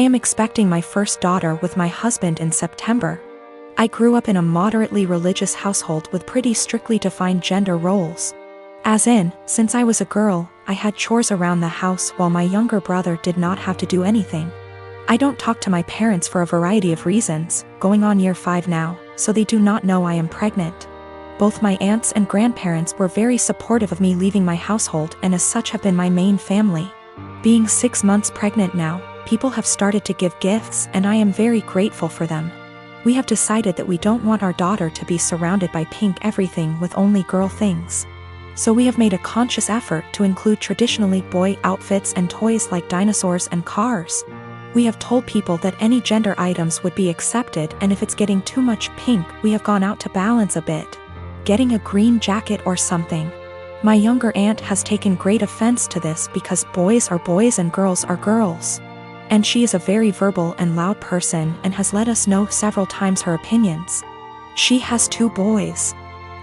I am expecting my first daughter with my husband in September. I grew up in a moderately religious household with pretty strictly defined gender roles. As in, since I was a girl, I had chores around the house while my younger brother did not have to do anything. I don't talk to my parents for a variety of reasons, going on year 5 now, so they do not know I am pregnant. Both my aunts and grandparents were very supportive of me leaving my household and as such have been my main family. Being 6 months pregnant now, people have started to give gifts and I am very grateful for them. We have decided that we don't want our daughter to be surrounded by pink everything with only girl things. So we have made a conscious effort to include traditionally boy outfits and toys like dinosaurs and cars. We have told people that any gender items would be accepted, and if it's getting too much pink, we have gone out to balance a bit. Getting a green jacket or something. My younger aunt has taken great offense to this because boys are boys and girls are girls. And she is a very verbal and loud person and has let us know several times her opinions. She has 2 boys.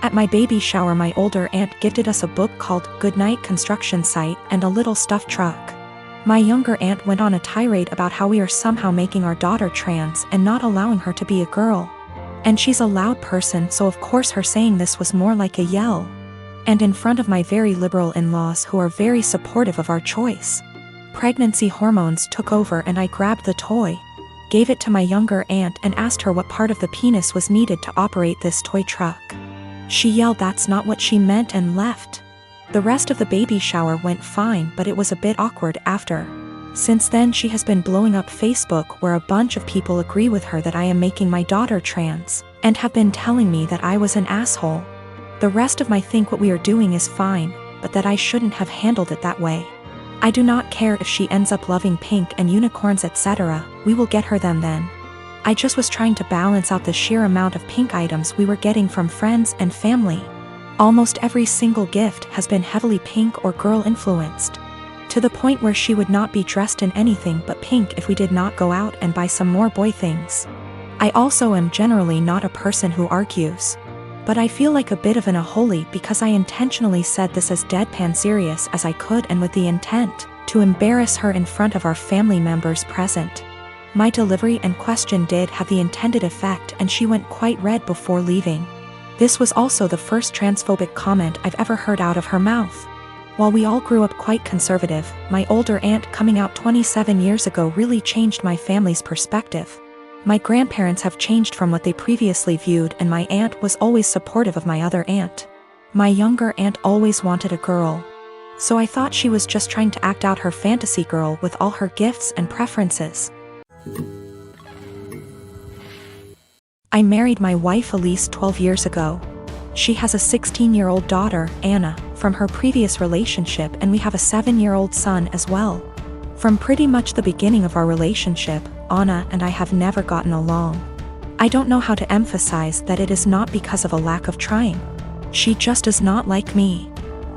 At my baby shower, my older aunt gifted us a book called Goodnight Construction Site and a little stuffed truck. My younger aunt went on a tirade about how we are somehow making our daughter trans and not allowing her to be a girl. And she's a loud person, so of course her saying this was more like a yell. And in front of my very liberal in-laws who are very supportive of our choice. Pregnancy hormones took over and I grabbed the toy, gave it to my younger aunt and asked her what part of the penis was needed to operate this toy truck. She yelled that's not what she meant and left. The rest of the baby shower went fine, but it was a bit awkward after. Since then she has been blowing up Facebook where a bunch of people agree with her that I am making my daughter trans, and have been telling me that I was an asshole. The rest of my think what we are doing is fine, but that I shouldn't have handled it that way. I do not care if she ends up loving pink and unicorns etc., we will get her them then. I just was trying to balance out the sheer amount of pink items we were getting from friends and family. Almost every single gift has been heavily pink or girl influenced. To the point where she would not be dressed in anything but pink if we did not go out and buy some more boy things. I also am generally not a person who argues. But I feel like a bit of an unholy because I intentionally said this as deadpan serious as I could and with the intent to embarrass her in front of our family members present. My delivery and question did have the intended effect and she went quite red before leaving. This was also the first transphobic comment I've ever heard out of her mouth. While we all grew up quite conservative, my older aunt coming out 27 years ago really changed my family's perspective. My grandparents have changed from what they previously viewed and my aunt was always supportive of my other aunt. My younger aunt always wanted a girl. So I thought she was just trying to act out her fantasy girl with all her gifts and preferences. I married my wife Elise 12 years ago. She has a 16-year-old daughter, Anna, from her previous relationship and we have a 7-year-old son as well. From pretty much the beginning of our relationship, Anna and I have never gotten along. I don't know how to emphasize that it is not because of a lack of trying. She just does not like me.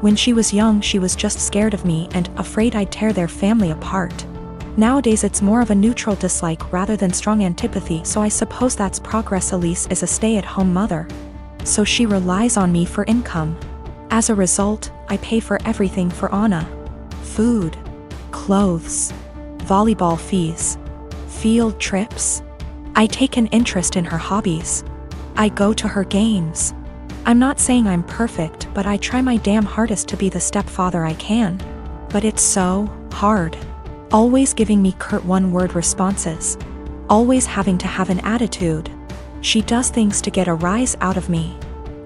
When she was young she was just scared of me and afraid I'd tear their family apart. Nowadays it's more of a neutral dislike rather than strong antipathy, so I suppose that's progress. Elise is a stay-at-home mother. So she relies on me for income. As a result, I pay for everything for Anna. Food, clothes, volleyball fees, field trips. I take an interest in her hobbies. I go to her games. I'm not saying I'm perfect, but I try my damn hardest to be the stepfather I can. But it's so hard. Always giving me curt one-word responses. Always having to have an attitude. She does things to get a rise out of me.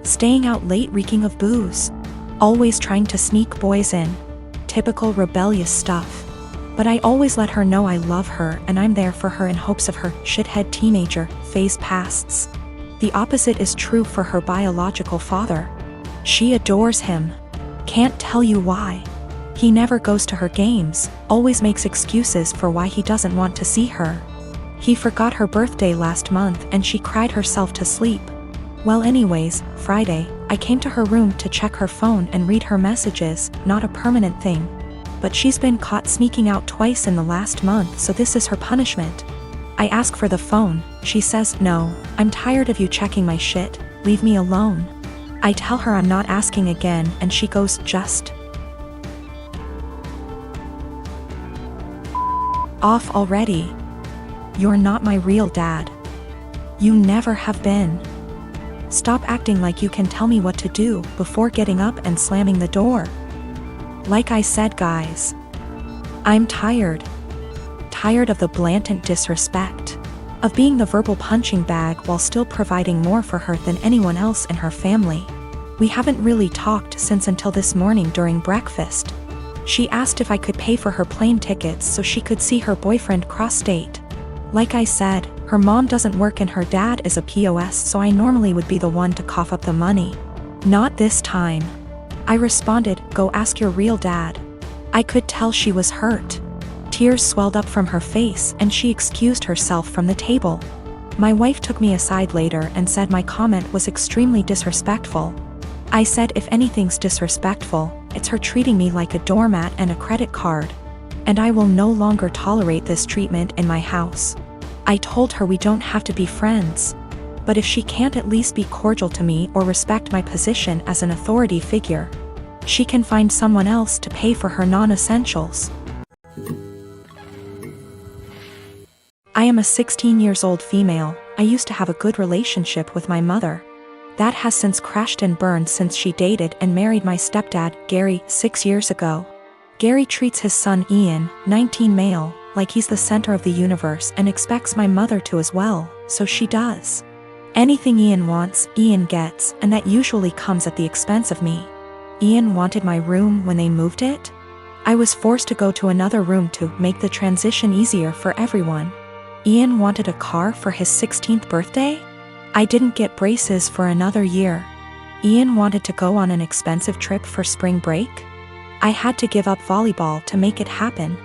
Staying out late reeking of booze. Always trying to sneak boys in. Typical rebellious stuff. But I always let her know I love her and I'm there for her in hopes of her shithead teenager phase pasts. The opposite is true for her biological father. She adores him. Can't tell you why. He never goes to her games, always makes excuses for why he doesn't want to see her. He forgot her birthday last month and she cried herself to sleep. Well anyways, Friday, I came to her room to check her phone and read her messages, not a permanent thing. But she's been caught sneaking out twice in the last month, so this is her punishment. I ask for the phone, she says, "No, I'm tired of you checking my shit, leave me alone." I tell her I'm not asking again and she goes, "Just off already." You're not my real dad. You never have been. Stop acting like you can tell me what to do before getting up and slamming the door. Like I said, guys, I'm tired. Tired of the blatant disrespect. Of being the verbal punching bag while still providing more for her than anyone else in her family. We haven't really talked since until this morning during breakfast. She asked if I could pay for her plane tickets so she could see her boyfriend cross-state. Like I said, her mom doesn't work and her dad is a POS, so I normally would be the one to cough up the money. Not this time. I responded, go ask your real dad. I could tell she was hurt. Tears swelled up from her face and she excused herself from the table. My wife took me aside later and said my comment was extremely disrespectful. I said if anything's disrespectful, it's her treating me like a doormat and a credit card. And I will no longer tolerate this treatment in my house. I told her we don't have to be friends. But if she can't at least be cordial to me or respect my position as an authority figure, she can find someone else to pay for her non-essentials. I am a 16-year-old female. I used to have a good relationship with my mother. That has since crashed and burned since she dated and married my stepdad, Gary, 6 years ago. Gary treats his son Ian, 19 male, like he's the center of the universe and expects my mother to as well, so she does. Anything Ian wants, Ian gets, and that usually comes at the expense of me. Ian wanted my room when they moved it. I was forced to go to another room to make the transition easier for everyone. Ian wanted a car for his 16th birthday. I didn't get braces for another year. Ian wanted to go on an expensive trip for spring break. I had to give up volleyball to make it happen.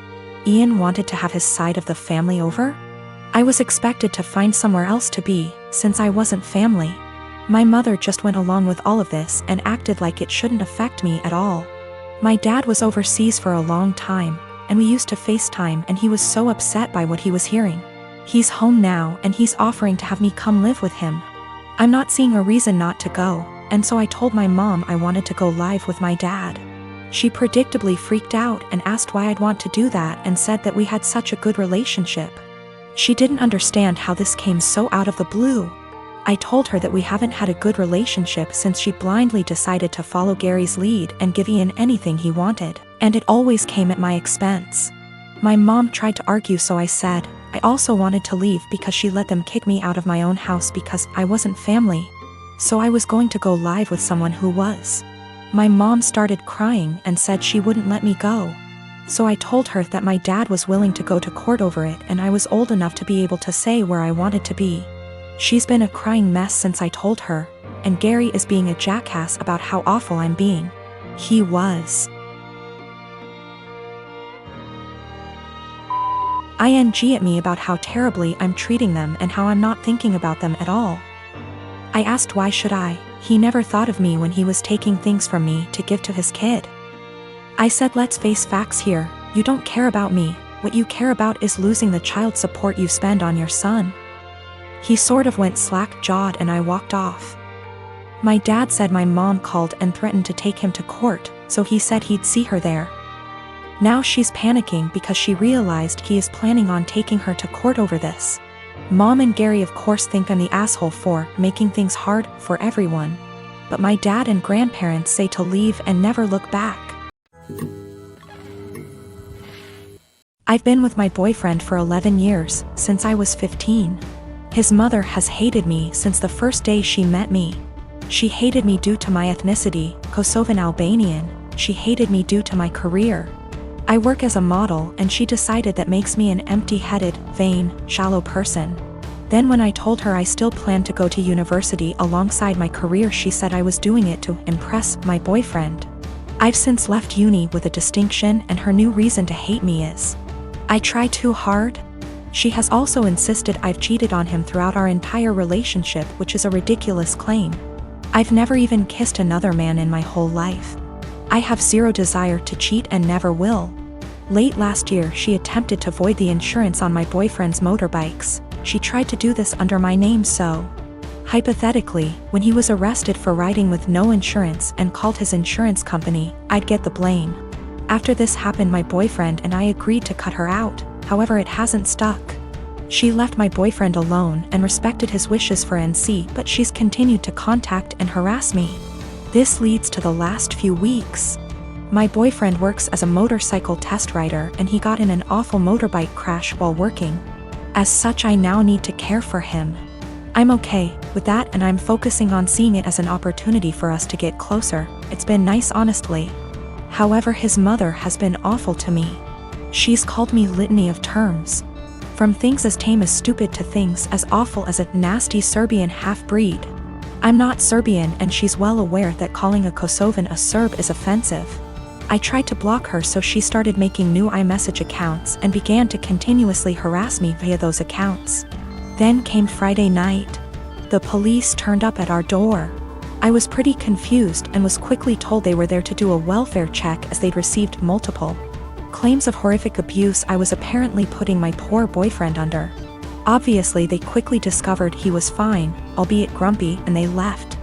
Ian wanted to have his side of the family over. I was expected to find somewhere else to be, since I wasn't family. My mother just went along with all of this and acted like it shouldn't affect me at all. My dad was overseas for a long time, and we used to FaceTime, and he was so upset by what he was hearing. He's home now and he's offering to have me come live with him. I'm not seeing a reason not to go, and so I told my mom I wanted to go live with my dad. She predictably freaked out and asked why I'd want to do that and said that we had such a good relationship. She didn't understand how this came so out of the blue. I told her that we haven't had a good relationship since she blindly decided to follow Gary's lead and give Ian anything he wanted, and it always came at my expense. My mom tried to argue, so I said I also wanted to leave because she let them kick me out of my own house because I wasn't family. So I was going to go live with someone who was. My mom started crying and said she wouldn't let me go. So I told her that my dad was willing to go to court over it and I was old enough to be able to say where I wanted to be. She's been a crying mess since I told her, and Gary is being a jackass about how awful I'm being. He was. ING at me about how terribly I'm treating them and how I'm not thinking about them at all. I asked why should I. He never thought of me when he was taking things from me to give to his kid. I said let's face facts here, you don't care about me, what you care about is losing the child support you spend on your son. He sort of went slack-jawed and I walked off. My dad said my mom called and threatened to take him to court, so he said he'd see her there. Now she's panicking because she realized he is planning on taking her to court over this. Mom and Gary of course think I'm the asshole for making things hard for everyone. But my dad and grandparents say to leave and never look back. I've been with my boyfriend for 11 years, since I was 15. His mother has hated me since the first day she met me. She hated me due to my ethnicity, Kosovan Albanian. She hated me due to my career. I work as a model and she decided that makes me an empty-headed, vain, shallow person. Then when I told her I still planned to go to university alongside my career, she said I was doing it to impress my boyfriend. I've since left uni with a distinction, and her new reason to hate me is I try too hard. She has also insisted I've cheated on him throughout our entire relationship, which is a ridiculous claim. I've never even kissed another man in my whole life. I have zero desire to cheat and never will. Late last year she attempted to void the insurance on my boyfriend's motorbikes. She tried to do this under my name, so hypothetically, when he was arrested for riding with no insurance and called his insurance company, I'd get the blame. After this happened, my boyfriend and I agreed to cut her out, however it hasn't stuck. She left my boyfriend alone and respected his wishes for NC, but she's continued to contact and harass me. This leads to the last few weeks. My boyfriend works as a motorcycle test rider and he got in an awful motorbike crash while working. As such, I now need to care for him. I'm okay with that and I'm focusing on seeing it as an opportunity for us to get closer. It's been nice, honestly. However, his mother has been awful to me. She's called me litany of terms. From things as tame as stupid to things as awful as a nasty Serbian half-breed. I'm not Serbian and she's well aware that calling a Kosovan a Serb is offensive. I tried to block her, so she started making new iMessage accounts and began to continuously harass me via those accounts. Then came Friday night. The police turned up at our door. I was pretty confused and was quickly told they were there to do a welfare check as they'd received multiple claims of horrific abuse I was apparently putting my poor boyfriend under. Obviously, they quickly discovered he was fine, albeit grumpy, and they left.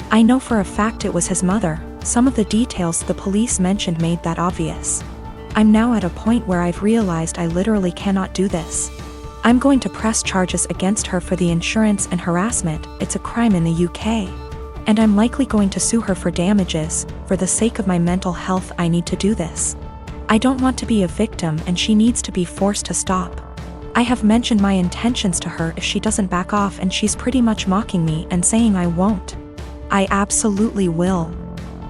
I know for a fact it was his mother. Some of the details the police mentioned made that obvious. I'm now at a point where I've realized I literally cannot do this. I'm going to press charges against her for the insurance and harassment. It's a crime in the UK. And I'm likely going to sue her for damages. For the sake of my mental health, I need to do this. I don't want to be a victim and she needs to be forced to stop. I have mentioned my intentions to her if she doesn't back off, and she's pretty much mocking me and saying I won't. I absolutely will.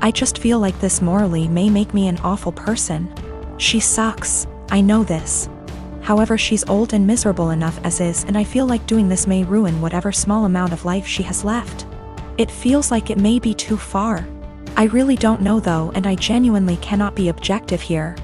I just feel like this morally may make me an awful person. She sucks, I know this. However, she's old and miserable enough as is, and I feel like doing this may ruin whatever small amount of life she has left. It feels like it may be too far. I really don't know though, and I genuinely cannot be objective here.